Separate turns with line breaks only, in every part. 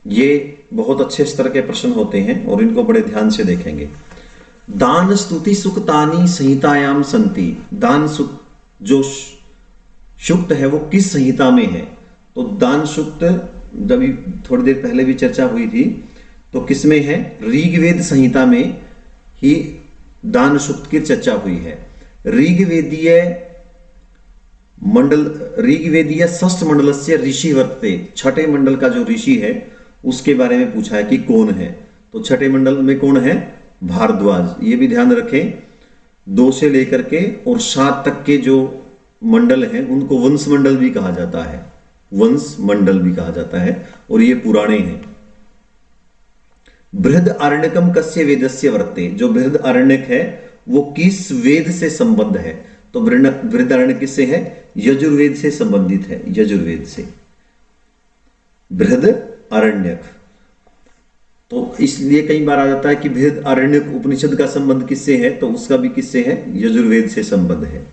ये बहुत अच्छे स्तर के प्रश्न होते हैं और इनको बड़े ध्यान से देखेंगे। दान स्तुति सुक्तानि संहितायाम संति। दान सुक्त जो सुक्त है वो किस संहिता में है? तो दान सुक्त जब थोड़ी देर पहले भी चर्चा हुई थी, तो किसमें है? ऋग्वेद संहिता में ही दान सुक्त की चर्चा हुई है। ऋग्वेदीय षष्ठ मंडल से ऋषि वर्तते। छठे मंडल का जो ऋषि है उसके बारे में पूछा है कि कौन है। तो छठे मंडल में कौन है? भारद्वाज। ये भी ध्यान रखें, 2 से लेकर के और 7 तक के जो मंडल हैं उनको वंश मंडल भी कहा जाता है। वंश मंडल भी कहा जाता है और ये पुराने हैं। बृहद आरण्यकम कस्य वेदस्य वर्ते। जो बृहद आरण्यक है वो किस वेद से संबद्ध है? तो बृहद आरण्यक किससे है? यजुर्वेद से संबंधित है। यजुर्वेद से बृहद आरण्यक। तो इसलिए कई बार आ जाता है कि बृहद आरण्यक उपनिषद का संबंध किससे है? तो उसका भी किससे है? यजुर्वेद से संबंध है।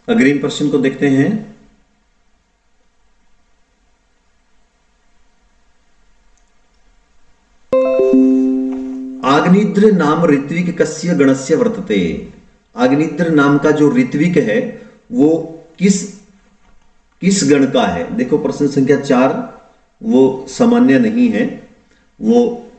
अग्रिम प्रश्न को देखते हैं। आग्निद्र नाम ऋत्विक कस्य गणस्य वर्तते। आग्निद्र नाम का जो ऋत्विक है वो किस गण का है? देखो प्रश्न संख्या 4 वो सामान्य नहीं है, वो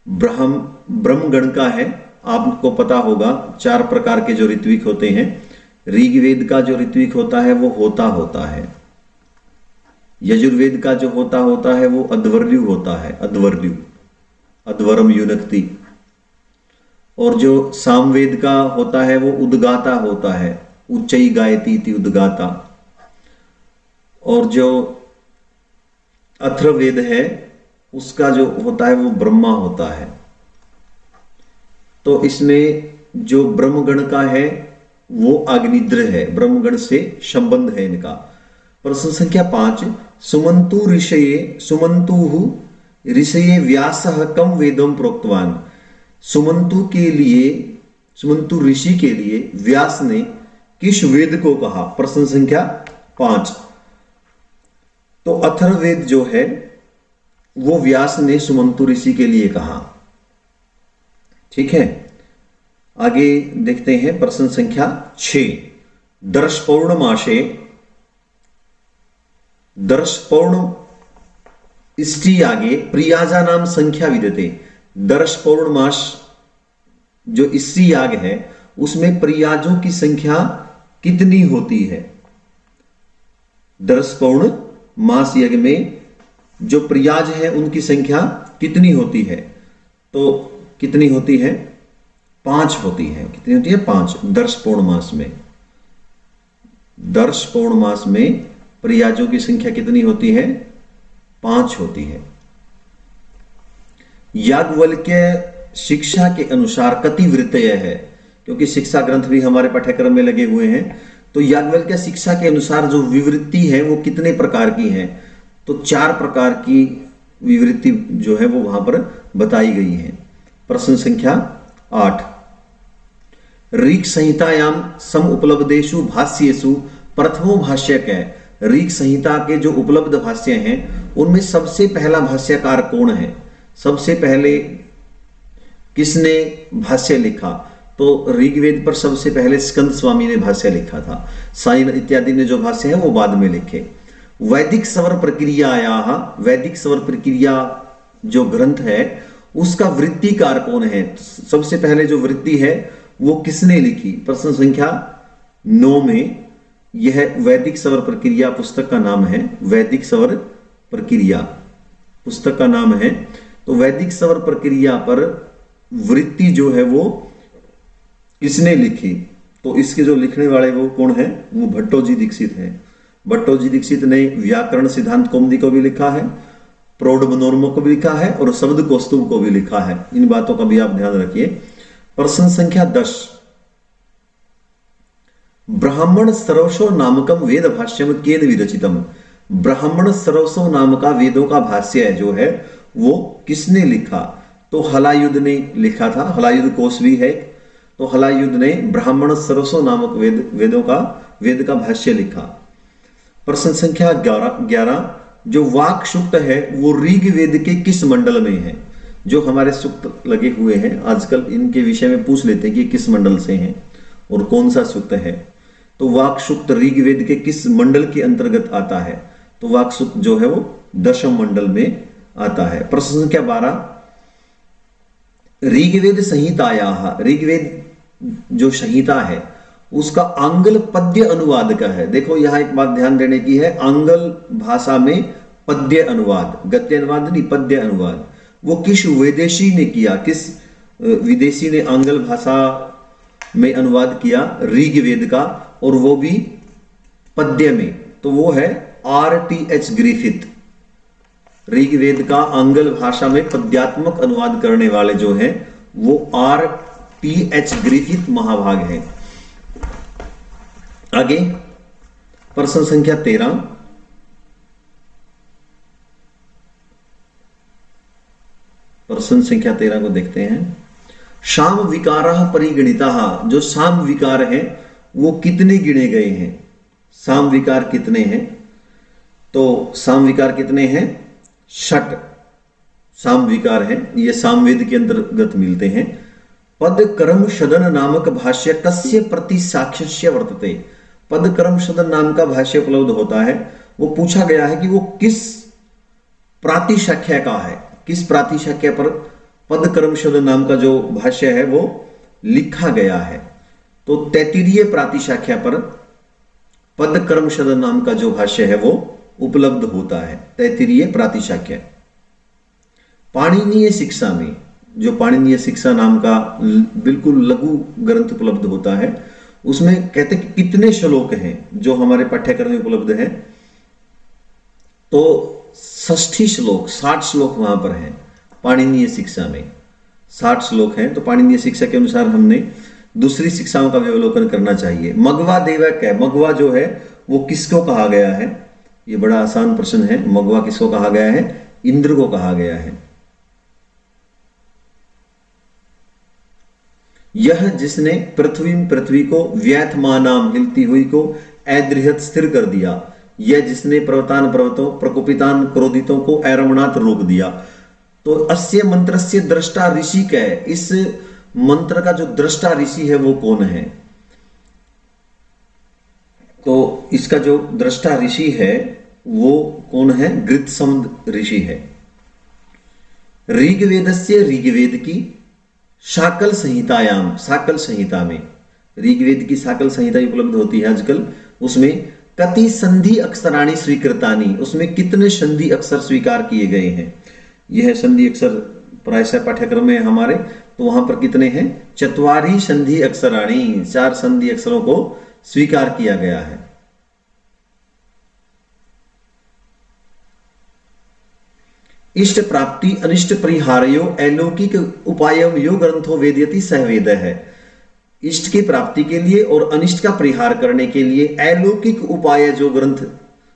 ब्रह्म गण का है। आपको पता होगा 4 प्रकार के जो ऋत्विक होते हैं। ऋग्वेद का जो ऋत्विक होता है वो होता है। यजुर्वेद का जो होता है वो अध्वर्यु होता है। अध्वरम युनक्ति। और जो सामवेद का होता है वो उद्गाता होता है। उच्चई गायती इति उद्गाता। और जो अथर्ववेद है उसका जो होता है वो ब्रह्मा होता है। तो इसमें जो ब्रह्मगण का है वो अग्निद्र है। ब्रह्मगण से संबंध है इनका। प्रश्न संख्या 5। सुमंतु ऋषये व्यासः कम वेदम प्रोक्तवान। सुमंतु ऋषि के लिए व्यास ने किस वेद को कहा? प्रश्न संख्या 5। तो अथर्ववेद जो है वो व्यास ने सुमंतु ऋषि के लिए कहा। ठीक है, आगे देखते हैं प्रश्न संख्या 6। दर्श पौर्णमासे इष्टि आगे प्रियाजा नाम संख्या विदते। दर्श पौर्णमास जो इष्टि याग है उसमें प्रियाजों की संख्या कितनी होती है? दर्श पौर्ण मास यज्ञ में जो प्रियाज है उनकी संख्या कितनी होती है? तो कितनी होती है? 5 होती है। कितनी होती है? 5। दर्श पौर्णमास में प्रियाजों की संख्या कितनी होती है? 5 होती है। याज्ञवल्क्य शिक्षा के अनुसार कति वृत्तय है, क्योंकि शिक्षा ग्रंथ भी हमारे पाठ्यक्रम में लगे हुए हैं। तो याज्ञवल्क्य शिक्षा के अनुसार जो विवृत्ति है वो कितने प्रकार की है? तो 4 प्रकार की विवृत्ति जो है वो वहां पर बताई गई है। प्रश्न संख्या 8। ऋक् संहितायाम सम उपलब्धेषु भाष्येषु प्रथमो भाष्यक है। ऋक् संहिता के जो उपलब्ध भाष्य हैं उनमें सबसे पहला भाष्यकार कौन है? सबसे पहले किसने भाष्य लिखा? तो ऋग्वेद पर सबसे पहले स्कंद स्वामी ने भाष्य लिखा था। साइन इत्यादि ने जो भाष्य है वो बाद में लिखे। वैदिक स्वर प्रक्रिया जो ग्रंथ है उसका वृत्तिकार कौन है? सबसे पहले जो वृत्ति है वो किसने लिखी? प्रश्न संख्या 9 में यह वैदिक स्वर प्रक्रिया पुस्तक का नाम है। वैदिक स्वर प्रक्रिया पुस्तक का नाम है। तो वैदिक स्वर प्रक्रिया पर वृत्ति जो है वो किसने लिखी? तो इसके जो लिखने वाले वो कौन है? वो भट्टोजी दीक्षित है। भट्टोजी दीक्षित ने व्याकरण सिद्धांत कौमुदी को भी लिखा है, प्रौढ़ मनोरमा को भी लिखा है और शब्द कौस्तुभ को भी लिखा है। इन बातों का भी आप ध्यान रखिए। प्रश्न संख्या 10। ब्राह्मण सरवसो नामकम वेद भाष्यम केन विरचितम। ब्राह्मण सरवसो नाम का वेदों का भाष्य जो है वो किसने लिखा? तो हलायुध ने लिखा था। हलायुध कोश भी है। तो हलायुध ने ब्राह्मण सरवसो नामक वेद का भाष्य लिखा। प्रश्न संख्या 11 जो वाक सूक्त है वो ऋग्वेद के किस मंडल में है? जो हमारे सूक्त लगे हुए हैं आजकल इनके विषय में पूछ लेते हैं कि किस मंडल से हैं और कौन सा सूक्त है। तो वाक सूक्त ऋग्वेद के किस मंडल के अंतर्गत आता है? तो वाक सूक्त जो है वो दशम मंडल में आता है। प्रश्न संख्या 12 ऋग्वेद संहिताया, ऋग्वेद जो संहिता है उसका आंगल पद्य अनुवाद का है। देखो यहां एक बात ध्यान देने की है, आंगल भाषा में पद्य अनुवाद, गद्य अनुवाद नहीं, पद्य अनुवाद वो किस विदेशी ने किया? किस विदेशी ने आंगल भाषा में अनुवाद किया ऋग्वेद का, और वो भी पद्य में? तो वो है RTH ग्रिफिथ। ऋग्वेद का आंगल भाषा में पद्यात्मक अनुवाद करने वाले जो हैं वो RTH ग्रिफिथ महाभाग है। आगे प्रश्न संख्या 13 प्रश्न संख्या 13 को देखते हैं। शाम विकारः परिगणिताः, जो शाम विकार है वो कितने गिने गए हैं? साम विकार कितने हैं? तो साम विकार कितने हैं? 6 साम विकार हैं, ये सामवेद के अंतर्गत मिलते हैं। पद कर्म शदन नामक भाष्य कस्य प्रति साक्ष्य वर्तते? पद कर्म शदन नाम का भाष्य उपलब्ध होता है, वो पूछा गया है कि वो किस प्रातिशाख्य का है, किस प्रातिशाख्य पर पद कर्म शदन नाम का जो भाष्य है वो लिखा गया है। तो तैत्तिरीय प्रातिशाख्य पर पद कर्म शदन नाम का जो भाष्य है वो उपलब्ध होता है, तैत्तिरीय प्रातिशाख्य। पाणिनीय शिक्षा में जो पाणिनीय शिक्षा नाम का बिल्कुल लघु ग्रंथ उपलब्ध होता है, उसमें कहते हैं कि कितने श्लोक हैं जो हमारे पाठ्यक्रम में उपलब्ध है? तो 60 श्लोक, 60 श्लोक वहां पर हैं पाणिनीय शिक्षा में, 60 श्लोक हैं। तो पाणिनीय शिक्षा के अनुसार हमने दूसरी शिक्षाओं का भी अवलोकन करना चाहिए। मगवा देवक है, मगवा जो है वो किसको कहा गया है? ये बड़ा आसान प्रश्न है। मगवा किसको कहा गया है? इंद्र को कहा गया है। यह जिसने पृथ्वी को व्यथमानाम हिलती हुई को अदृहत स्थिर कर दिया, यह जिसने पर्वतान पर्वतों प्रकोपितान क्रोधितों को अरमणात रोक दिया। तो अस्य मंत्र से दृष्टा ऋषि का है, इस मंत्र का जो दृष्टा ऋषि है वो कौन है? तो इसका जो दृष्टा ऋषि है वो कौन है? गृत्समद ऋषि है। ऋग्वेदस्य ऋग्वेद की शाकल संहितायाम, शाकल संहिता में, ऋग्वेद की शाकल संहिता उपलब्ध होती है आजकल, उसमें कति संधि अक्षराणी स्वीकृतानी, उसमें कितने संधि अक्षर स्वीकार किए गए हैं? यह संधि अक्षर प्रायशः पाठ्यक्रम में हमारे, तो वहां पर कितने हैं? 4 संधि अक्षराणी, 4 संधि अक्षरों को स्वीकार किया गया है। इष्ट प्राप्ति अनिष्ट परिहारयो अलौकिक उपायम यो ग्रंथो वेदयति सह वेद है। इष्ट की प्राप्ति के लिए और अनिष्ट का परिहार करने के लिए अलौकिक उपाय जो ग्रंथ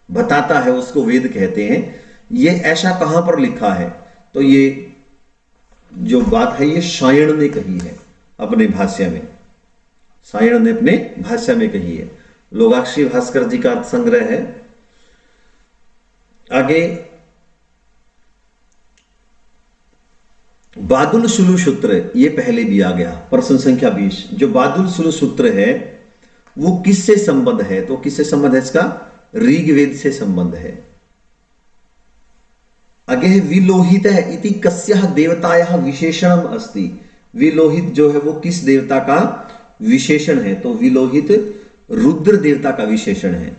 बताता है उसको वेद कहते हैं। ये ऐसा कहां पर लिखा है? तो ये जो बात है ये सायण ने कही है अपने भाष्य में, सायण ने अपने भाष्य में कही है। लोगाक्षी भास्कर जी का संग्रह है। आगे बादुल सुलु सूत्र, ये पहले भी आ गया, प्रश्न संख्या 20। जो बादुल सुलु सूत्र है वो किससे संबंध है? तो किससे संबंध है इसका? ऋग्वेद से संबंध है। आगे है विलोहित है इति कस्यः देवतायाः विशेषणम अस्ति। विलोहित जो है वो किस देवता का विशेषण है? तो विलोहित रुद्र देवता का विशेषण है,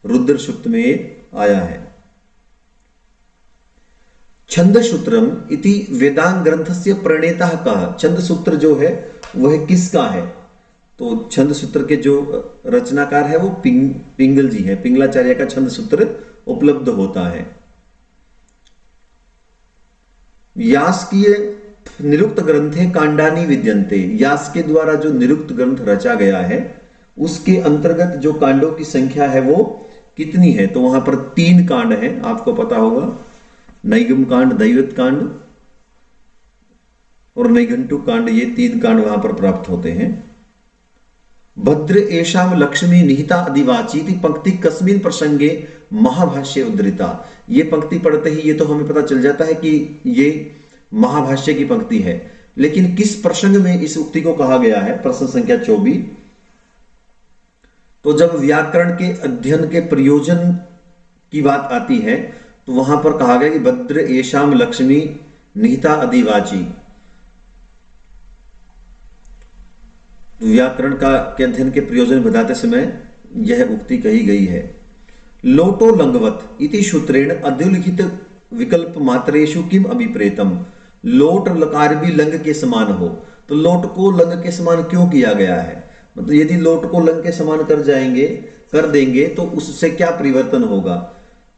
रुद्र सूक्त में आया है। छंद सूत्रम इति वेदांग ग्रंथस्य प्रणेता कहा, छंद सूत्र जो है वह किसका है? तो छंद सूत्र के जो रचनाकार है वो पिंगल जी है, पिंगलाचार्य का छंद सूत्र उपलब्ध होता है। यास्कीय निरुक्त ग्रंथे कांडानी विद्यन्ते, यास के द्वारा जो निरुक्त ग्रंथ रचा गया है उसके अंतर्गत जो कांडों की संख्या है वो कितनी है? तो वहां पर 3 कांड है, आपको पता होगा, नैगम कांड, दैवत कांड और नैघंटु कांड, ये 3 कांड वहां पर प्राप्त होते हैं। भद्र एषाम लक्ष्मी निहिता अधिवाची थी पंक्ति कस्मिन प्रसंगे महाभाष्य उद्धृता। ये पंक्ति पढ़ते ही ये तो हमें पता चल जाता है कि ये महाभाष्य की पंक्ति है, लेकिन किस प्रसंग में इस उक्ति को कहा गया है? प्रश्न संख्या 24। तो जब व्याकरण के अध्ययन के प्रयोजन की बात आती है तो वहां पर कहा गया कि भद्र एषाम लक्ष्मी निहिता अधिवाची। व्याकरण का के अध्ययन के प्रयोजन बताते समय यह उक्ति कही गई है। लोटो लंगवत इति सूत्रेण अध्युलिखित विकल्प मात्रेषु किम अभिप्रेतम। लोट लकार भी लंग के समान हो, तो लोट को लंग के समान क्यों किया गया है? मतलब यदि लोट को लंग के समान कर देंगे तो उससे क्या परिवर्तन होगा?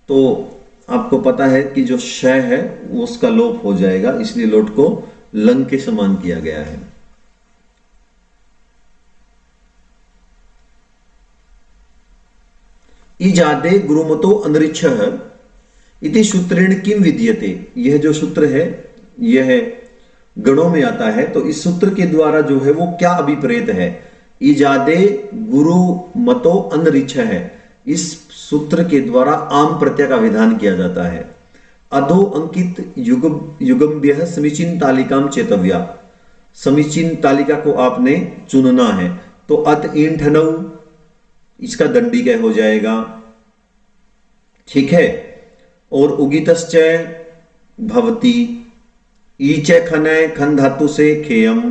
तो आपको पता है कि जो शय है उसका लोप हो जाएगा, इसलिए लोट को लंग के समान किया गया है। इजादे गुरुमतो अनरिच्छः इति सूत्रेण किम विद्यते। यह जो सूत्र है यह गणों में आता है, तो इस सूत्र के द्वारा जो है वो क्या अभिप्रेत है? इजादे गुरुमतो अनरिच्छः है, इस सूत्र के द्वारा आम प्रत्यय का विधान किया जाता है। अधो अंकित युगम्भ्यः समीचीन तालिकाम चेतव्या। समीचीन तालिका को आपने चुनना है। तो अत ईंठनौ इसका दंडिका हो जाएगा, ठीक है। और उगितश्च भवति, ईच खनय खन धातु से खेयम,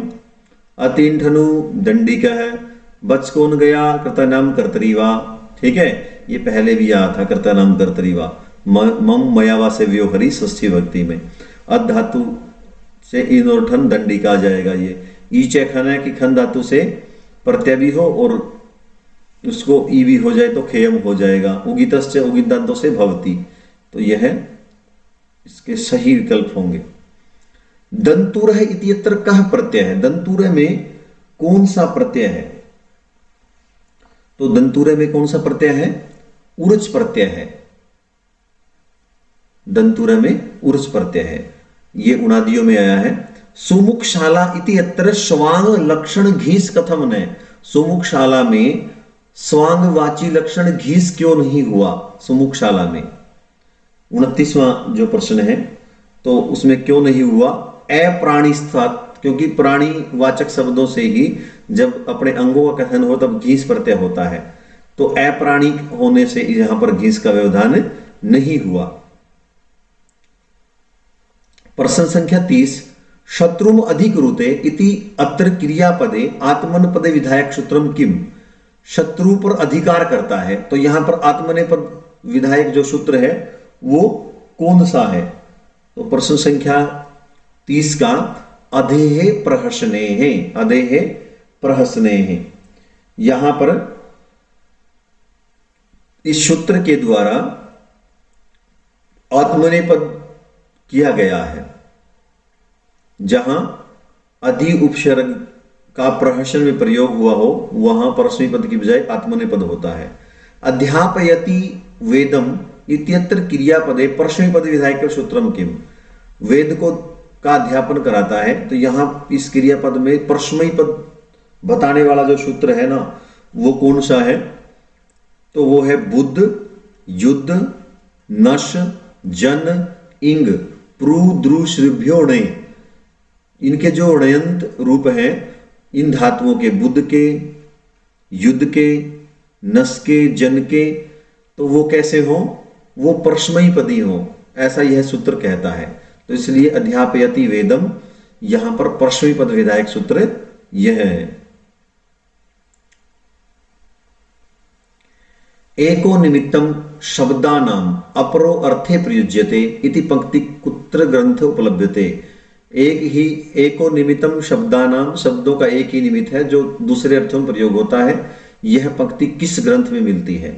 अतिंठनु दंडिका है, बच कौन गया कर्तानाम कर्तरीवा, ठीक है। ये पहले भी आया था कर्तानाम कर्तरीवा। मम मयावा से व्योहरी षष्ठी भक्ति में अध धातु से इन और ठन दंडिका आ जाएगा। ये ईच खनय की खन धातु से प्रत्यय भी हो और उसको ई भी हो जाए तो खेयम हो जाएगा। उगितश्च उगित दांतों से भवती, तो यह इसके सही विकल्प होंगे। दंतुर है इत्यत्र कह प्रत्यय है। दंतुर में कौन सा प्रत्यय है? तो दंतुर में कौन सा प्रत्यय है? उर्च प्रत्यय है। दंतुर में उर्च प्रत्यय है, ये उणादियों में आया है। सुमुखशाला इत्यत्र स्वांग लक्षण घीस कथम न। सुमुखशाला में स्वांगवाची लक्षण घीस क्यों नहीं हुआ? सुमुखशाला में 29वां जो प्रश्न है तो उसमें क्यों नहीं हुआ? अप्राणिस्थात, क्योंकि प्राणी वाचक शब्दों से ही जब अपने अंगों का कथन हो तब घीस प्रत्यय होता है, तो अप्राणी होने से यहां पर घीस का व्यवधान नहीं हुआ। प्रश्न संख्या 30। शत्रुम अधिकृते इति अत्र क्रियापदे आत्मनपदे विधायक सूत्रम किम। शत्रु पर अधिकार करता है, तो यहां पर आत्मनेपद विधायक जो सूत्र है वो कौन सा है? तो प्रश्न संख्या 30 का अधेहे प्रहसने है। अधेहे प्रहसने है, यहां पर इस सूत्र के द्वारा आत्मनेपद किया गया है। जहां अधि उपसर्ग का प्रहसन में प्रयोग हुआ हो वहां परस्मै पद की बजाय आत्मनेपद होता है। अध्यापयति वेदम इत्यत्र क्रियापदे परस्मै पद विधायक सूत्रम किम। वेद को का अध्यापन कराता है, तो यहां इस क्रियापद में परस्मै पद बताने वाला जो सूत्र है ना वो कौन सा है? तो वो है बुद्ध, युद्ध, नश, जन, इंग, प्रु, द्रु, श्रिभ्यो, णे। इनके जो णयंत रूप हैं इन धातुओं के, बुद्ध के, युद्ध के, नस के, जन के, तो वो कैसे हो? वो परस्मै पदी हो, ऐसा यह सूत्र कहता है। तो इसलिए अध्यापयति वेदम यहां पर परस्मै पद विधायक सूत्र यह है। एको निमित्तम शब्दानाम अपरो अर्थे प्रयुज्यते इति पंक्ति कुत्र ग्रंथ उपलभ्यते। एक ही एको निमित्तम शब्दानाम, शब्दों का एक ही निमित्त है जो दूसरे अर्थों में प्रयोग होता है। यह पंक्ति किस ग्रंथ में मिलती है?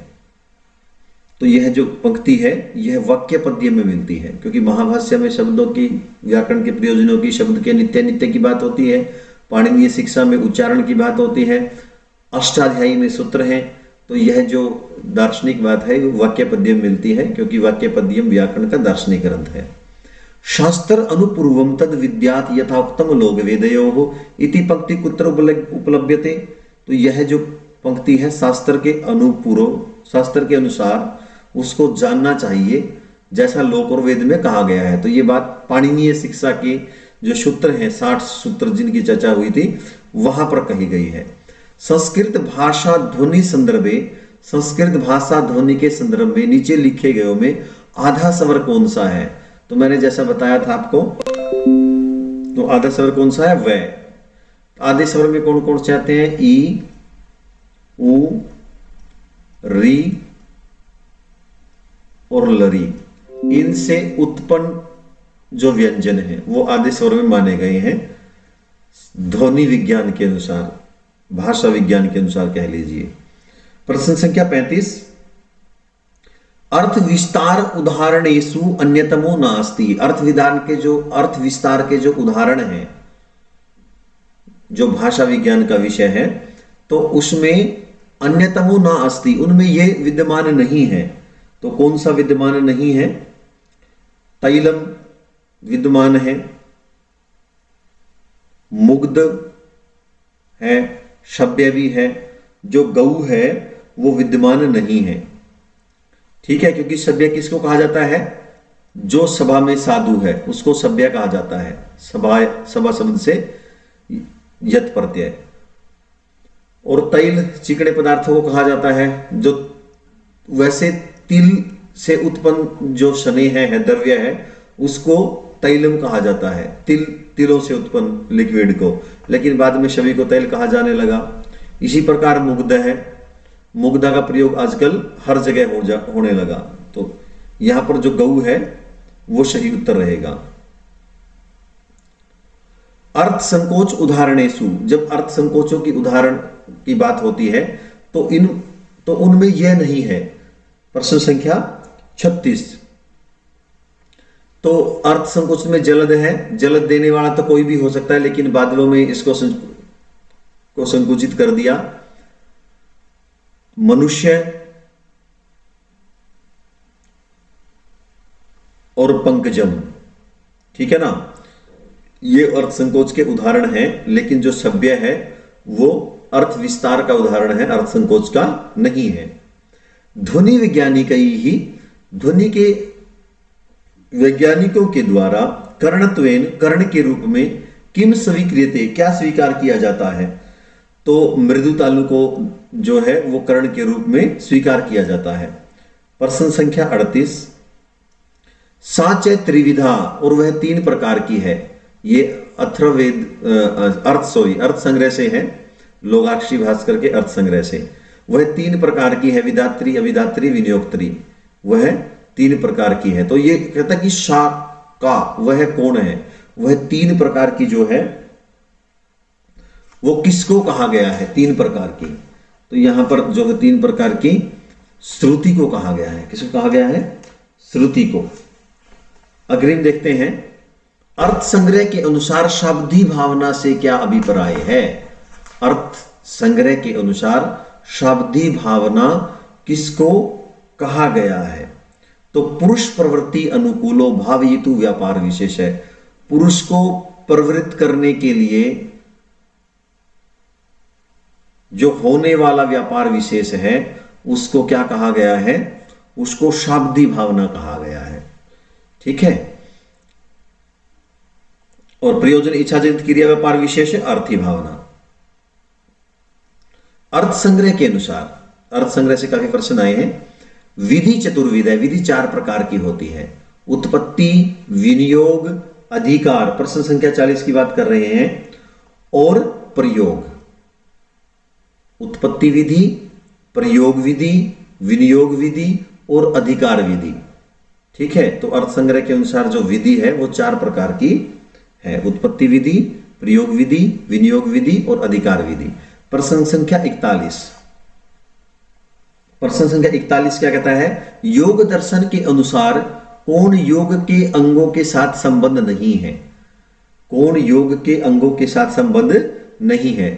तो यह जो पंक्ति है यह वाक्य पद्य में मिलती है, क्योंकि महाभाष्य में शब्दों की, व्याकरण के प्रयोजनों की, शब्द के नित्य नित्य की बात होती है। पाणिनीय शिक्षा में उच्चारण की बात होती है। अष्टाध्यायी में सूत्र है। तो यह जो दार्शनिक बात है वो वाक्य पद्य में मिलती है, क्योंकि वाक्य पद्यम व्याकरण का दार्शनिक ग्रंथ है। शास्त्र अनुपूर्वम तद विद्यात यथाक्तम लोक वेदयोः इति पंक्ति कुत्र उपलभ्यते। तो यह जो पंक्ति है शास्त्र के अनुपूर्व, शास्त्र के अनुसार उसको जानना चाहिए जैसा लोक और वेद में कहा गया है। तो ये बात पाणिनीय शिक्षा के जो सूत्र हैं, 60 सूत्र जिनकी चर्चा हुई थी, वहां पर कही गई है। संस्कृत भाषा ध्वनि संदर्भे, संस्कृत भाषा ध्वनि के संदर्भ में नीचे लिखे गए में आधा स्वर कौन सा है? तो मैंने जैसा बताया था आपको, तो आधा स्वर कौन सा है? वह। आधे स्वर में कौन कौन से आते हैं? ई, उ, री और लरी। इनसे उत्पन्न जो व्यंजन है वो आधे स्वर में माने गए हैं ध्वनि विज्ञान के अनुसार, भाषा विज्ञान के अनुसार कह लीजिए। प्रश्न संख्या 35, अर्थ विस्तार उदाहरणेषु अन्यतमो नास्ति। अर्थ विधान के जो, अर्थ विस्तार के जो उदाहरण हैं, जो भाषा विज्ञान का विषय है, तो उसमें अन्यतमो ना अस्ति, उनमें ये विद्यमान नहीं है। तो कौन सा विद्यमान नहीं है? तैलम विद्यमान है, मुग्ध है, शब्य भी है। जो गऊ है वो विद्यमान नहीं है, ठीक है, क्योंकि सभ्य किसको कहा जाता है? जो सभा में साधु है उसको सभ्य कहा जाता है। सभा, सभा शब्द से यत प्रत्यय। और तैल चिकने पदार्थों को कहा जाता है। जो वैसे तिल से उत्पन्न जो स्नेह है, द्रव्य है, उसको तैलम कहा जाता है, तिलों से उत्पन्न लिक्विड को, लेकिन बाद में सभी को तैल कहा जाने लगा। इसी प्रकार मुग्ध है, मुग्धा का प्रयोग आजकल हर जगह होने लगा। तो यहां पर जो गऊ है वो सही उत्तर रहेगा। अर्थ संकोच उदाहरणेषु, जब अर्थ संकोचों की उदाहरण की बात होती है तो उनमें यह नहीं है। प्रश्न संख्या 36, तो अर्थ संकोच में जलद है, जलद देने वाला तो कोई भी हो सकता है, लेकिन बादलों में इसको संकुचित कर दिया। मनुष्य और पंकजम, ठीक है ना, ये अर्थ संकोच के उदाहरण हैं, लेकिन जो सभ्य है वो अर्थ विस्तार का उदाहरण है, अर्थ संकोच का नहीं है। ध्वनि वैज्ञानिक ही, ध्वनि के वैज्ञानिकों के द्वारा कर्णत्वेन, कर्ण के रूप में किम स्वीक्रियते, क्या स्वीकार किया जाता है? तो मृदु तालु को जो है वो कर्ण के रूप में स्वीकार किया जाता है। प्रश्न संख्या 38, साच त्रिविधा, और वह 3 प्रकार की है। ये अथर्ववेद अर्थ संग्रह से है, लोगाक्षी भास्कर के अर्थ संग्रह से। वह 3 प्रकार की है, विधात्री, अविधात्री, विनियोक्त्री, वह 3 प्रकार की है। तो ये कहता कि शाका वह कौन है? वह 3 प्रकार की जो है वो किसको कहा गया है? 3 प्रकार की। तो यहां पर जो है 3 प्रकार की, श्रुति को कहा गया है। किसको कहा गया है? श्रुति को। अग्रिम देखते हैं, अर्थ संग्रह के अनुसार शाब्दी भावना से क्या अभिप्राय है? अर्थ संग्रह के अनुसार शाब्दी भावना किसको कहा गया है? तो पुरुष प्रवृत्ति अनुकूलो भावयितु व्यापार विशेष है। पुरुष को प्रवृत्त करने के लिए जो होने वाला व्यापार विशेष है उसको क्या कहा गया है? उसको शाब्दी भावना कहा गया है, ठीक है। और प्रयोजन इच्छा जनित क्रिया व्यापार विशेष है अर्थी भावना। अर्थ संग्रह के अनुसार, अर्थ संग्रह से काफी प्रश्न आए हैं। विधि चतुर्विध है, विधि 4 प्रकार की होती है। उत्पत्ति, विनियोग, अधिकार, प्रश्न संख्या 40 की बात कर रहे हैं, और प्रयोग। उत्पत्ति विधि, प्रयोग विधि, विनियोग विधि और अधिकार विधि, ठीक है। तो अर्थ संग्रह के अनुसार जो विधि है वो 4 प्रकार की है, उत्पत्ति विधि, प्रयोग विधि, विनियोग विधि और अधिकार विधि। प्रश्न संख्या 41, प्रश्न संख्या 41 क्या कहता है? योग दर्शन के अनुसार कौन योग के अंगों के साथ संबंध नहीं है? कौन योग के अंगों के साथ संबंध नहीं है?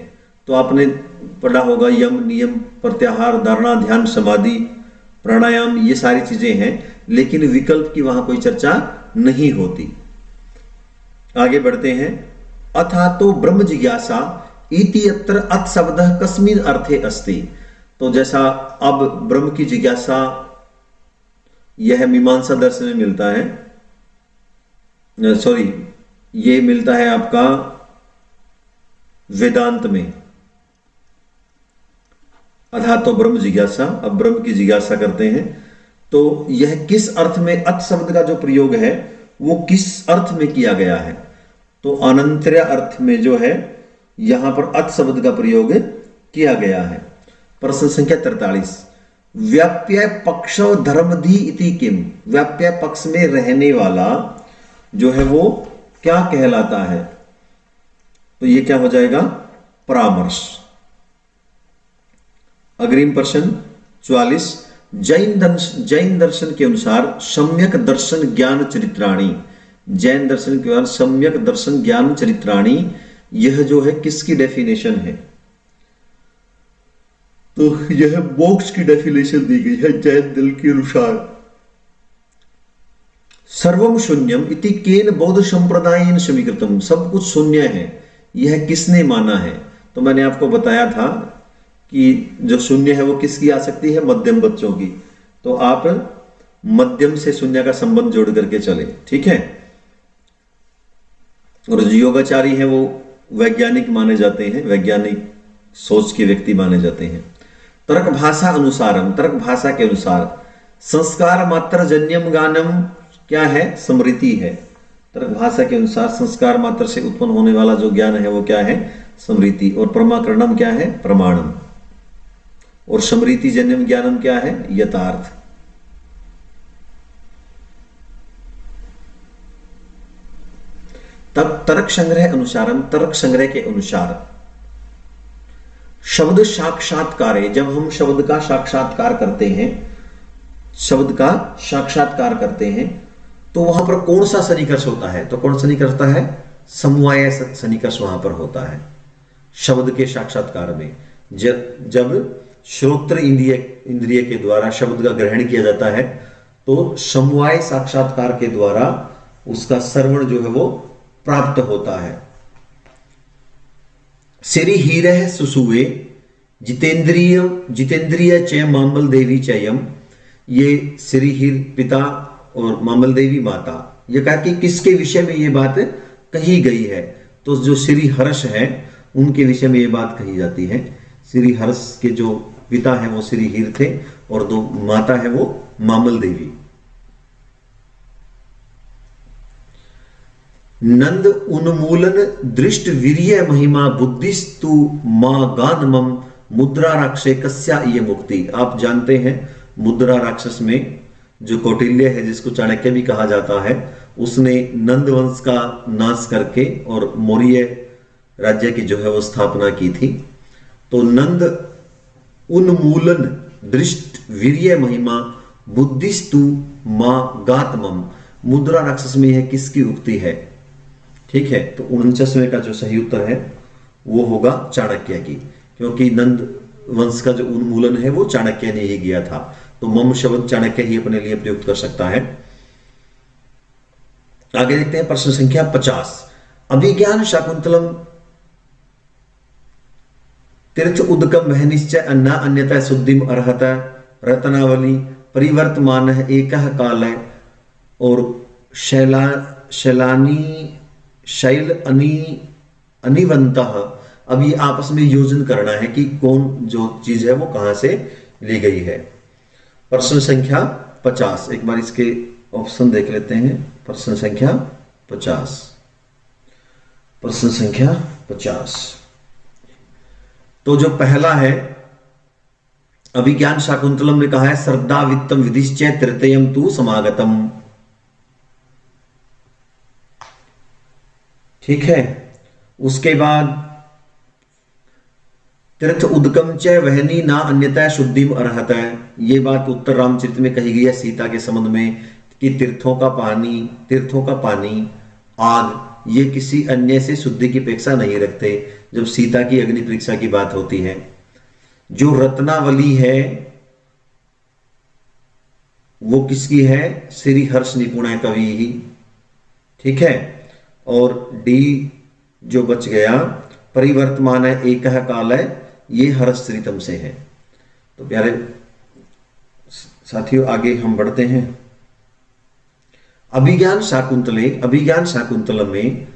तो आपने पढ़ा होगा यम, नियम, प्रत्याहार, धारणा, ध्यान, समाधि, प्राणायाम, ये सारी चीजें हैं, लेकिन विकल्प की वहां कोई चर्चा नहीं होती। आगे बढ़ते हैं। अथा तो ब्रह्म जिज्ञासा इति अत्र अत् शब्दः कस्मिन् अर्थे अस्ति। तो जैसा अब ब्रह्म की जिज्ञासा यह मीमांसा दर्शन में मिलता है, सॉरी ये मिलता है आपका वेदांत में, अथा तो ब्रह्म जिज्ञासा, अब ब्रह्म की जिज्ञासा करते हैं। तो यह किस अर्थ में अत शब्द का जो प्रयोग है वो किस अर्थ में किया गया है? तो अनंतर्य अर्थ में जो है यहां पर अत शब्द का प्रयोग किया गया है। प्रश्न संख्या 43, व्याप्य पक्ष धर्मधि इति किम? व्याप्य पक्ष में रहने वाला जो है वो क्या कहलाता है? तो ये क्या हो जाएगा? परामर्श। अग्रिम प्रश्न 44, जैन दर्शन के अनुसार सम्यक दर्शन ज्ञान चरित्राणी, जैन दर्शन के अनुसार सम्यक दर्शन ज्ञान चरित्राणी, यह जो है किसकी डेफिनेशन है? तो यह मोक्ष की डेफिनेशन दी गई है जैन दल के अनुसार। सर्वम शून्यम इति केन बौद्ध संप्रदायेन समीकृतम, सब कुछ शून्य है, यह किसने माना है? तो मैंने आपको बताया था कि जो शून्य है वो किसकी आ सकती है? मध्यम बच्चों की। तो आप मध्यम से शून्य का संबंध जोड़ करके चले, ठीक है। और जो योगाचारी है वो वैज्ञानिक माने जाते हैं, वैज्ञानिक सोच के व्यक्ति माने जाते हैं। तर्क भाषा अनुसारम, तर्क भाषा के अनुसार संस्कार मात्र जन्यम गानम क्या है? स्मृति है। तर्क भाषा के अनुसार संस्कार मात्र से उत्पन्न होने वाला जो ज्ञान है वो क्या है? स्मृति। और प्रमाकरणम क्या है? प्रमाणम। और स्मृति जन्यम ज्ञानम क्या है? यथार्थ। तब तर्क संग्रह अनुसारम, तर्क संग्रह के अनुसार शब्द साक्षात्कार, जब हम शब्द का साक्षात्कार करते हैं, शब्द का साक्षात्कार करते हैं तो वहां पर कौन सा सन्निकर्ष होता है? तो कौन सा निकर्ष होता है? समवाय सन्निकर्ष वहां पर होता है शब्द के साक्षात्कार में। जब श्रोत्र इंद्रिय के द्वारा शब्द का ग्रहण किया जाता है तो समवाय साक्षात्कार के द्वारा उसका श्रवण जो है वो प्राप्त होता है। सिरि हीरः सुसुवे जितेंद्रिय च मामल देवी चयम, ये सिरि हीर पिता और मामल देवी माता, ये कहा कि किसके विषय में ये बात कही गई है? तो जो श्री हर्ष है उनके विषय में ये बात कही जाती है। श्री हर्ष के जो पिता है वो श्री हीर थे और दो माता है वो मामल देवी। नंद उन्मूलन दृष्ट वीर्य महिमा बुद्धिस्तु मां गानमम मुद्रा राक्षे कस्या ये मुक्ति। आप जानते हैं मुद्रा राक्षस में जो कौटिल्य है, जिसको चाणक्य भी कहा जाता है, उसने नंद वंश का नाश करके और मौर्य राज्य की जो है वो स्थापना की थी। तो नंद उन्मूलन दृष्ट वीर्य महिमा बुद्धिस्तु मां गातमम, मुद्रा राक्षस में यह किसकी उक्ति है? ठीक है, तो 49वें का जो सही उत्तर है वो होगा चाणक्य की, क्योंकि नंद वंश का जो उन्मूलन है वो चाणक्य ने ही किया था। तो मम शब्द चाणक्य ही अपने लिए प्रयुक्त कर सकता है। आगे देखते हैं प्रश्न संख्या 50, अभिज्ञान शाकुंतलम तीर्थ उदकम वह निश्चय अन्ना अन्यथा शुद्धिम अर्हता रत्नावली परिवर्तमान है एक काल है और शैल अनिवंत। अब ये आपस में योजन करना है कि कौन जो चीज है वो कहां से ली गई है। प्रश्न संख्या 50, एक बार इसके ऑप्शन देख लेते हैं। प्रश्न संख्या 50, प्रश्न संख्या 50। तो जो पहला है अभिज्ञान शाकुंतलम में कहा है श्रद्धा वित्तम विधिश्चय तृतीयम तु समागतम। ठीक है, उसके बाद तीर्थ उदकम च वहनी ना अन्यथा शुद्धिम अर्हत है। ये बात उत्तर रामचरित में कही गई है सीता के संबंध में कि तीर्थों का पानी आग ये किसी अन्य से शुद्धि की अपेक्षा नहीं रखते। जब सीता की अग्नि परीक्षा की बात होती है, जो रत्नावली है वो किसकी है? श्री हर्ष निपुण कवि ही। ठीक है, और डी जो बच गया परिवर्तमान एक काल है, ये हरश्रितम से है। तो प्यारे साथियों आगे हम बढ़ते हैं। अभिज्ञान शाकुंतल में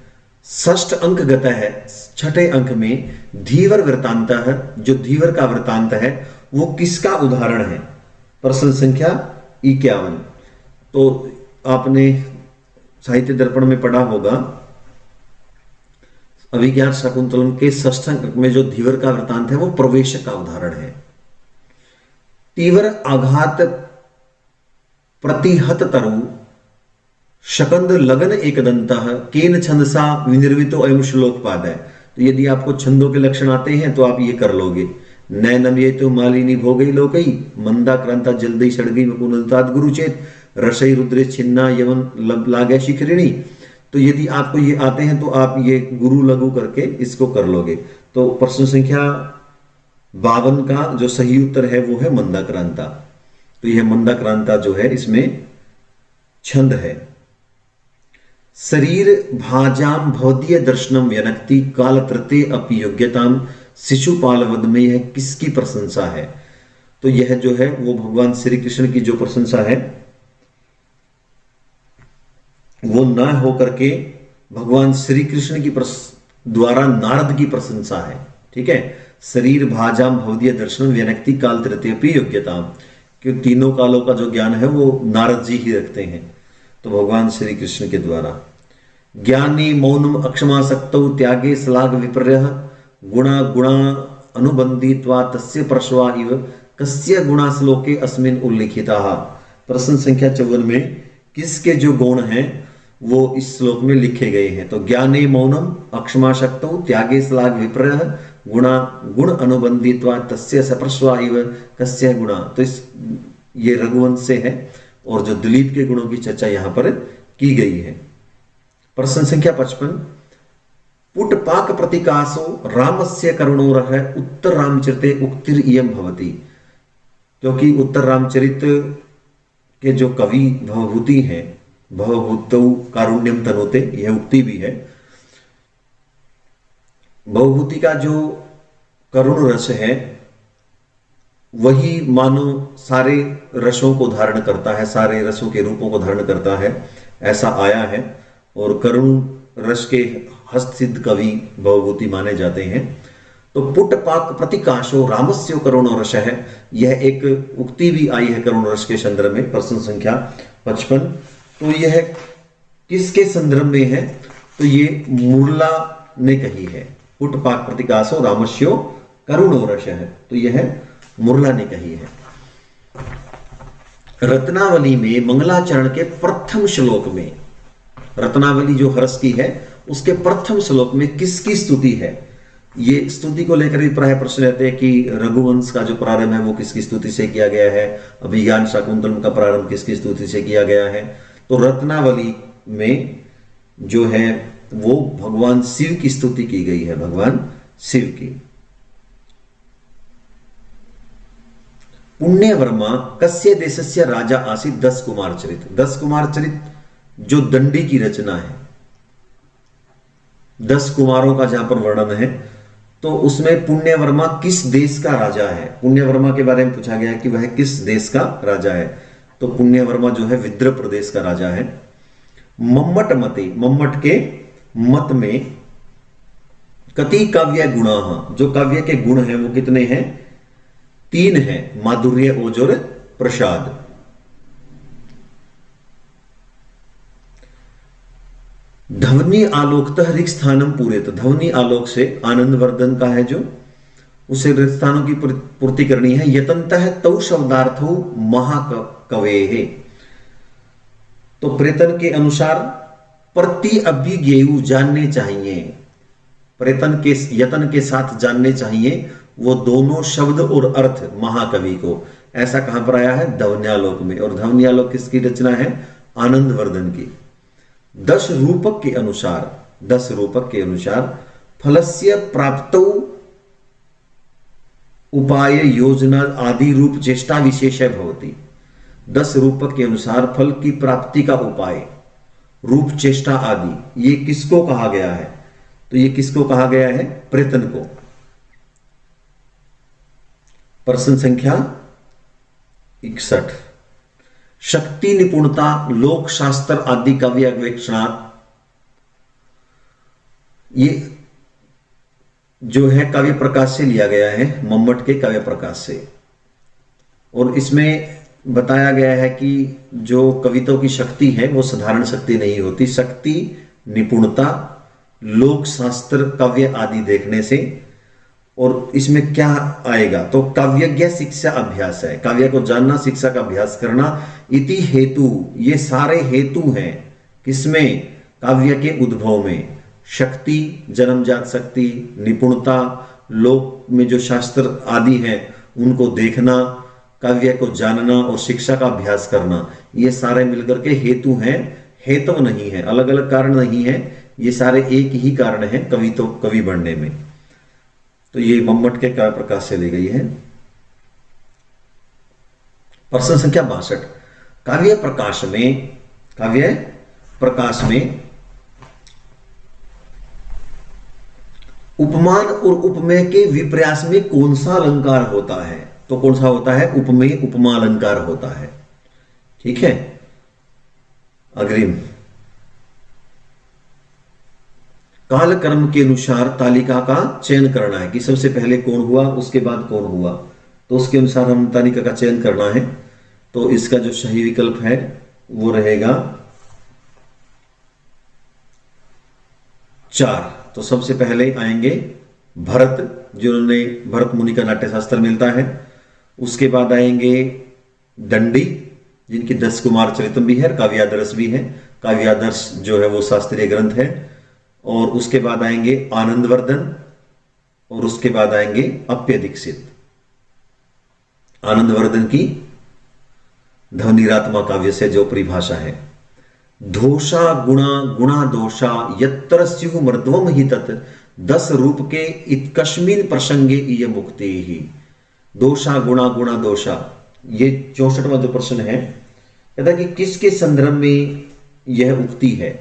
षष्ठ अंक गता है, छठे अंक में धीवर वृत्तांत है। जो धीवर का वृत्तांत है वो किसका उदाहरण है? प्रश्न संख्या 51। तो आपने साहित्य दर्पण में पढ़ा होगा, अभिज्ञान शाकुंतलम के षष्ठ अंक में जो धीवर का वृत्तांत है वो प्रवेश का उदाहरण है। तीव्र आघात प्रतिहत तरु शकंद लगन एकदंत केन छंदसा विनिर्मितो अयम श्लोक पाद है। तो यदि आपको छंदों के लक्षण आते हैं तो आप ये कर लोगे। नैनम ये तो मालिनी भोगई लोकई मंदा क्रांता जल्दी सड़गई पुनलताद गुरुचेत रसई रुद्रे छिन्ना यवन लागे शिखरिणी। तो यदि आपको ये आते हैं तो आप ये गुरु लघु करके इसको कर लोगे। तो प्रश्न संख्या 52 का जो सही उत्तर है वो है मंदाक्रांता। तो यह मंदाक्रांता जो है इसमें छंद है। शरीर भाजाम भौदीय दर्शनम व्यनक्ति काल तृतीय अपि योग्यताम शिशुपाल वध में यह किसकी प्रशंसा है? तो यह जो है वो भगवान श्री कृष्ण की जो प्रशंसा है वो न होकर के भगवान श्री कृष्ण की द्वारा नारद की प्रशंसा है। ठीक है, शरीर भाजाम भवदीय दर्शन व्यनक्ति काल तृतीय योग्यता, क्योंकि तीनों कालों का जो ज्ञान है वो नारद जी ही रखते हैं, तो भगवान श्री कृष्ण के द्वारा। ज्ञानी मौनम अक्षमासक्तौ त्यागे श्लाघ विपर्य गुणा गुणा अनुबंधित्वा तस्य प्रश्वा इव कस्य गुणा श्लोके अस्मिन् उल्लिखिता। प्रश्न संख्या 54 में किसके जो गुण हैं वो इस श्लोक में लिखे गए हैं। तो ज्ञाने मौनम अक्षमाशक्तौ त्यागे श्लाघ विपर्य गुणा गुण अनुबंधित्वा तस्य सप्रश्वा इव कस्य गुणा। तो इस ये रघुवंश से है और जो दिलीप के गुणों की चर्चा यहां पर की गई है। प्रश्न संख्या 55 पुटपाक प्रतिकाशो रामस्य करुणोरह उत्तर रामचरिते उक्तिर इयम भवति। क्योंकि उत्तर रामचरित के जो कवि भवभूति हैं, भवभूतौ कारुण्यम तनोते, यह उक्ति भी है। भवभूति का जो करुण रस है वही मानो सारे रसों को धारण करता है, सारे रसों के रूपों को धारण करता है, ऐसा आया है। और करुण रस के हस्त सिद्ध कवि भवभूति माने जाते हैं। तो पुटपाक प्रतिकाशो रामस्य करुणो रस है, यह एक उक्ति भी आई है करुण रस के संदर्भ में। प्रश्न संख्या 55। तो यह किसके संदर्भ में है? तो ये मुरला ने कही है। पुटपाक प्रतिकाशो रामस्यो करुणो रस है, तो यह मुरला ने कही है। रत्नावली में मंगलाचरण के प्रथम श्लोक में, रत्नावली जो हर्ष की है उसके प्रथम श्लोक में किसकी स्तुति है? ये स्तुति को लेकर भी प्राय प्रश्न रहते हैं कि रघुवंश का जो प्रारंभ है वो किसकी स्तुति से किया गया है, अभिज्ञान शाकुंतलम का प्रारंभ किसकी स्तुति से किया गया है। तो रत्नावली में जो है वो भगवान शिव की स्तुति की गई है, भगवान शिव की। पुण्यवर्मा कस्य देशस्य राजा आसीत् 10 कुमार चरित। 10 कुमार चरित जो दंडी की रचना है, 10 कुमारों का जहां पर वर्णन है, तो उसमें पुण्यवर्मा किस देश का राजा है? पुण्यवर्मा के बारे में पूछा गया कि वह किस देश का राजा है। तो पुण्यवर्मा जो है विद्र प्रदेश का राजा है। मम्मट मते, मम्मट के मत में कति काव्य गुणा, जो काव्य के गुण हैं वो कितने हैं? 3 हैं, माधुर्य, ओज और प्रसाद। ध्वनि आलोकतः ऋक् स्थानम पूरेत, ध्वनि आलोक से आनंद वर्धन का है जो, उसे ऋक् स्थानों की पूर्ति करनी है। यतंतः तौ शब्दार्थो महाकवे है, तो प्रेतन के अनुसार प्रति अभिज्ञेयु जानने चाहिए, प्रेतन के यतन के साथ जानने चाहिए वो दोनों शब्द और अर्थ महाकवि को। ऐसा कहां पर आया है? ध्वन्यालोक में। और ध्वन्यालोक किसकी रचना है? आनंद वर्धन की। 10 रूपक के अनुसार, 10 रूपक के अनुसार फलस्य प्राप्तौ उपाय योजना आदि रूप चेष्टा विशेष भवति। 10 रूपक के अनुसार फल की प्राप्ति का उपाय, रूप चेष्टा आदि, ये किसको कहा गया है? तो ये किसको कहा गया है? प्रयत्न को। प्रश्न संख्या 61, शक्ति निपुणता लोक शास्त्र आदि काव्य अन्वेषणात्, ये जो है काव्य प्रकाश से लिया गया है, मम्मट के काव्य प्रकाश से। और इसमें बताया गया है कि जो कविताओं की शक्ति है वो साधारण शक्ति नहीं होती, शक्ति निपुणता लोक शास्त्र काव्य आदि देखने से। और इसमें क्या आएगा? तो काव्यज्ञ शिक्षा अभ्यास है, काव्य को जानना, शिक्षा का अभ्यास करना। इति हेतु, ये सारे हेतु हैं किसमें? काव्य के उद्भव में। शक्ति जन्मजात शक्ति, निपुणता लोक में जो शास्त्र आदि हैं उनको देखना, काव्य को जानना और शिक्षा का अभ्यास करना, ये सारे मिलकर के हेतु हैं, हेतु नहीं है, अलग अलग कारण नहीं है, ये सारे एक ही कारण है कवि बनने में। तो ये मम्मट के काव्य प्रकाश से ली गई है। प्रश्न संख्या 62, काव्य प्रकाश में उपमान और उपमेय के विपर्यास में कौन सा अलंकार होता है? तो कौन सा होता है? उपमेय उपमा अलंकार होता है। ठीक है, अग्रिम, काल कर्म के अनुसार तालिका का चयन करना है कि सबसे पहले कौन हुआ, उसके बाद कौन हुआ, तो उसके अनुसार हम तालिका का चयन करना है। तो इसका जो सही विकल्प है वो रहेगा 4। तो सबसे पहले आएंगे भरत, जिन्होंने भरत मुनि का नाट्यशास्त्र मिलता है। उसके बाद आएंगे दंडी, जिनकी 10 कुमार चरितम भी है, काव्यादर्श भी है। काव्यादर्श जो है वो शास्त्रीय ग्रंथ है। और उसके बाद आएंगे आनंदवर्धन, और उसके बाद आएंगे अप्य दीक्षित। आनंदवर्धन की ध्वनिरात्मा काव्य से जो परिभाषा है, दोषा गुणा गुणा दोषा यत्र स्युः मर्दवम ही तत् 10 रूप के इत्कस्मिन् प्रसंगे इय मुक्ति ही। दोषा गुणा गुणा दोषा, ये 64वां जो प्रश्न है, कहता है कि किसके संदर्भ में यह उक्ति है?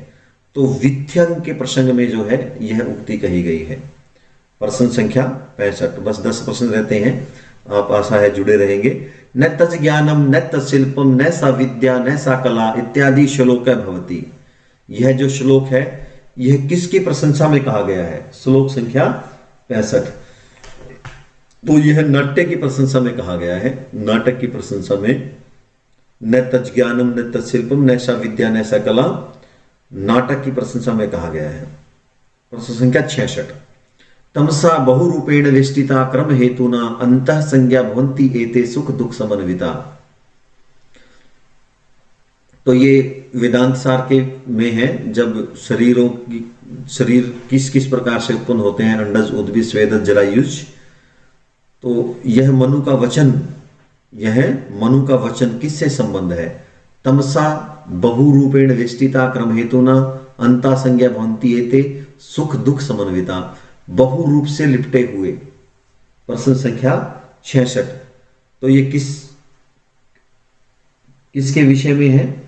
तो विथ्यंग के प्रसंग में जो है यह उक्ति कही गई है। प्रश्न संख्या 65, बस 10 प्रश्न रहते हैं, आप आशा है जुड़े रहेंगे। न तज ज्ञानम न तत्शिल्पम न सा विद्या न सा कला इत्यादि श्लोक भवती। यह जो श्लोक है यह किसकी प्रशंसा में कहा गया है? श्लोक संख्या 65। तो यह नाट्य की प्रशंसा में कहा गया है। नाटक की प्रशंसा में न तज ज्ञानम न तत्शिल्पम न सा विद्या न सा कला, नाटक की प्रशंसा में कहा गया है। प्रश्न संख्या 66, तमसा बहुरूपेण वेष्टिता क्रम हेतुना अंतः संज्ञा भवन्ति एते सुख दुख समन्विता। तो ये वेदांत सार के में है, जब शरीर किस किस प्रकार से उत्पन्न होते हैं, अंडज उद्भिद स्वेदज जरायुज। तो यह मनु का वचन किससे संबंध है? तमसा बहुरूपेण वेष्टिता क्रम हेतुना अंता संज्ञा भवन्ति एते सुख दुख समन्विता, बहुरूप से लिपटे हुए। प्रश्न संख्या 66, तो ये किसके विषय में है?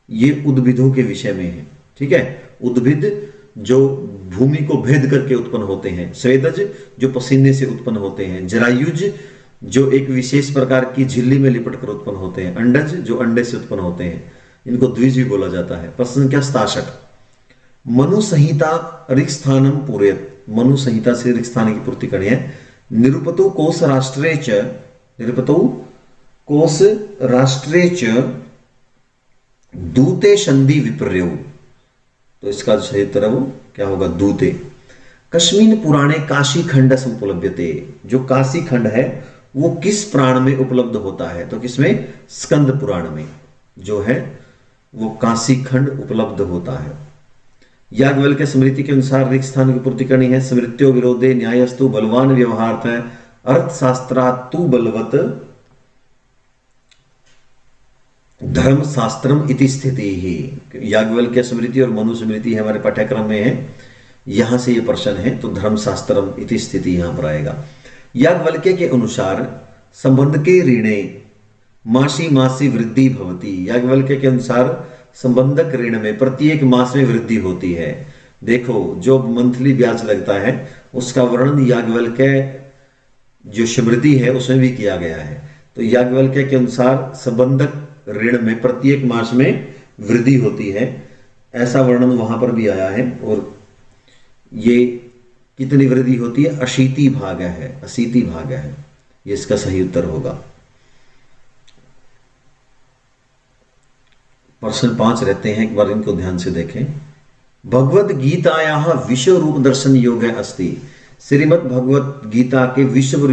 ये उद्भिदों के विषय में है। ठीक है, उद्भिद जो भूमि को भेद करके उत्पन्न होते हैं, स्वेदज जो पसीने से उत्पन्न होते हैं, जरायुज जो एक विशेष प्रकार की झिल्ली में लिपट कर उत्पन्न होते हैं, अंडज जो अंडे से उत्पन्न होते हैं, इनको द्विज भी बोला जाता है। प्रश्न संख्या 67, मनु संहिता ऋक् स्थानम पूरयत्। मनु संहिता से ऋक् स्थान की पूर्ति करनी है। निरुपतो कोश राष्ट्रे च दूते संधि विपर्यौ। तो इसका सही उत्तर वो क्या होगा? दूते। कस्मिन् पुराणे काशी खंड उपलभ्यते। जो काशी खंड है वो किस पुराण में उपलब्ध होता है? तो किसमें? स्कंद पुराण में जो है वो काशी खंड उपलब्ध होता है। याज्ञवल्क्य स्मृति के अनुसार ऋक् स्थान की पूर्ति करनी है। स्मृत्यो विरोधे न्यायस्तु बलवान व्यवहार्थ है, अर्थशास्त्रात्तु बलवत धर्म शास्त्रम इति स्थिति ही। याज्ञवल्क्य स्मृति और मनु स्मृति हमारे पाठ्यक्रम में है, यहां से ये प्रश्न है, तो धर्म शास्त्रम इति स्थिति यहां पर आएगा। याज्ञवल्क्य के अनुसार संबंध के ऋणे मासी मासी वृद्धि भवती। याज्ञवल्क्य के अनुसार संबंधक ऋण में प्रत्येक मास में वृद्धि होती है। देखो जो मंथली ब्याज लगता है उसका वर्णन याज्ञवल्क्य जो स्मृति है उसमें भी किया गया है। तो याज्ञवल्क्य के अनुसार संबंधक ऋण में प्रत्येक मास में वृद्धि होती है, ऐसा वर्णन वहां पर भी आया है। और ये कितनी वृद्धि होती है? 80 भाग है, 80 भाग है, ये इसका सही उत्तर होगा। प्रश्न 5 रहते हैं, एक बार इनको ध्यान से देखें। भगवद गीताया विश्व रूप दर्शन योग अस्ति। श्रीमद् भगवत गीता के विश्व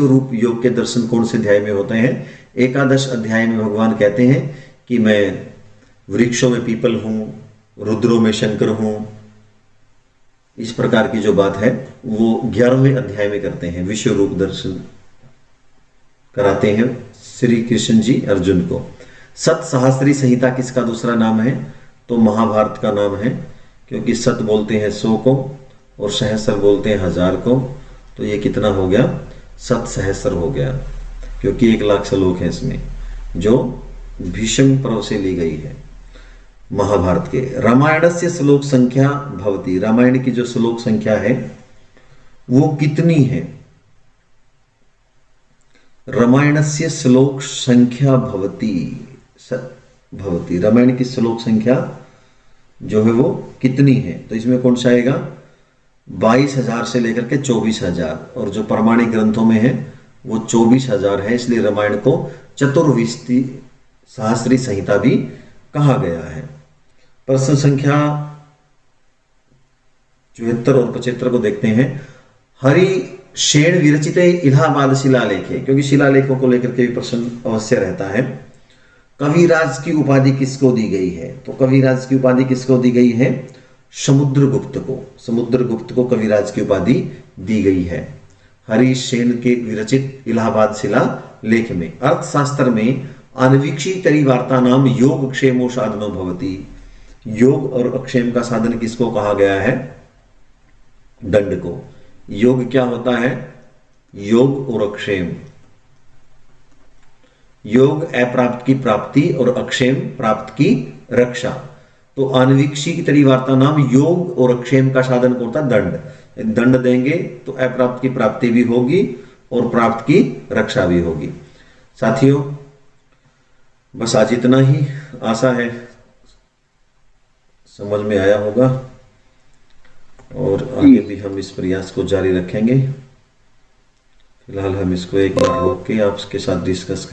रूप योग के दर्शन कौन से अध्याय में होते हैं? एकादश अध्याय में भगवान कहते हैं कि मैं वृक्षों में पीपल हूं, रुद्रों में शंकर हूं। इस प्रकार की जो बात है वो 11वें अध्याय में करते हैं, विश्व रूप दर्शन कराते हैं श्री कृष्ण जी अर्जुन को। सत सहस्त्री संहिता किसका दूसरा नाम है? तो महाभारत का नाम है, क्योंकि सत बोलते हैं 100 को और सहस्र बोलते हैं 1000 को। तो ये कितना हो गया? सत सहस्र हो गया, क्योंकि 1,00,000 श्लोक है इसमें, जो भीष्म पर्व से ली गई है महाभारत के। रामायण से श्लोक संख्या भवती। रामायण की जो श्लोक संख्या है वो कितनी है? रामायण से श्लोक संख्या भवती, रामायण की श्लोक संख्या जो है वो कितनी है? तो इसमें कौन सा आएगा? 22,000 से लेकर के 24,000, और जो प्रमाणिक ग्रंथों में है वो 24,000 है। इसलिए रामायण को चतुर्विंशति सहस्त्री संहिता भी कहा गया है। प्रश्न संख्या 74 और 75 को देखते हैं। हरि शेण विरचित इलाहाबाद शिलालेख, क्योंकि शिलालेखों को लेकर के भी प्रश्न अवश्य रहता है। कविराज की उपाधि किसको दी गई है? तो कविराज की उपाधि किसको दी गई है? समुद्रगुप्त को। समुद्रगुप्त को कविराज की उपाधि दी गई है हरि शेन के विरचित इलाहाबाद शिला लेख में। अर्थशास्त्र में अनवीक्षी वार्ता नाम योग क्षेमो साधनो भवती। योग और अक्षेम का साधन किसको कहा गया है? दंड को। योग क्या होता है? योग और अक्षेम। योग अप्राप्त की प्राप्ति और अक्षेम प्राप्त की रक्षा। तो अनवीक्षी की वार्ता नाम योग और अक्षेम का साधन कौन था? दंड। दंड देंगे तो अप्राप्त की प्राप्ति भी होगी और प्राप्त की रक्षा भी होगी। साथियों, बस आज इतना ही। आशा है समझ में आया होगा, और आगे भी हम इस प्रयास को जारी रखेंगे। फिलहाल हम इसको एक बार रोक के आपके साथ डिस्कस